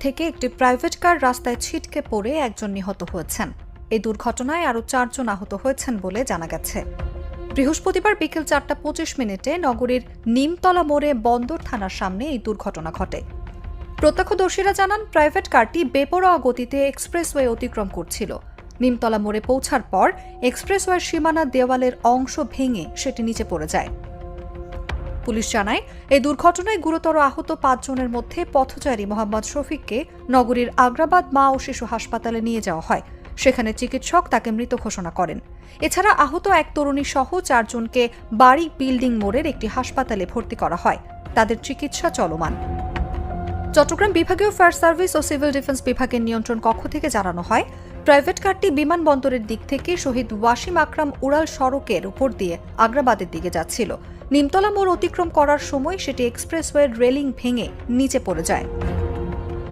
থেকে একটি private car রাস্তায় ছিটকে পড়ে একজন নিহত হয়েছেন। এই দুর্ঘটনায় আরও 4 জন আহত হয়েছেন বলে জানা গেছে। বৃহস্পতিবার বিকেল 4:25 নগরীর নিমতলা মোড়ে বন্দর থানার সামনে এই দুর্ঘটনা ঘটে। প্রত্যক্ষদর্শীরা জানান, প্রাইভেট কারটি বেপরোয়া গতিতে এক্সপ্রেসওয়ে অতিক্রম করছিল। নিমতলা মোড়ে পৌঁছার পর এক্সপ্রেসওয়ের সীমানা দেওয়ালের অংশ ভেঙে সেটি নিচে পড়ে যায়। পুলিশ জানায়, এই দুর্ঘটনায় গুরুতর আহত 5 জনের মধ্যে পথচারী মোহাম্মদ শফিককে নগরীর আগ্রাবাদ মা ও শিশু হাসপাতালে নিয়ে যাওয়া হয়। সেখানে চিকিৎসক তাকে মৃত ঘোষণা করেন। এছাড়া আহত এক তরুণী সহ 4 জনকে বাড়ি বিল্ডিং মোড়ের একটি হাসপাতালে ভর্তি করা হয়। তাদের চিকিৎসা চলমান। চট্টগ্রাম বিভাগীয় ফায়ার সার্ভিস ও সিভিল ডিফেন্স বিভাগের নিয়ন্ত্রণ কক্ষ থেকে জানানো হয়, প্রাইভেট কারটি বিমানবন্দরের দিক থেকে শহীদ ওয়াসিম আকরাম উড়াল সড়কের উপর দিয়ে আগ্রাবাদের দিকে যাচ্ছিল। নিমতলা মোড় অতিক্রম করার সময় সেটি এক্সপ্রেসওয়ের রেলিং ভেঙে নিচে পড়ে যায়।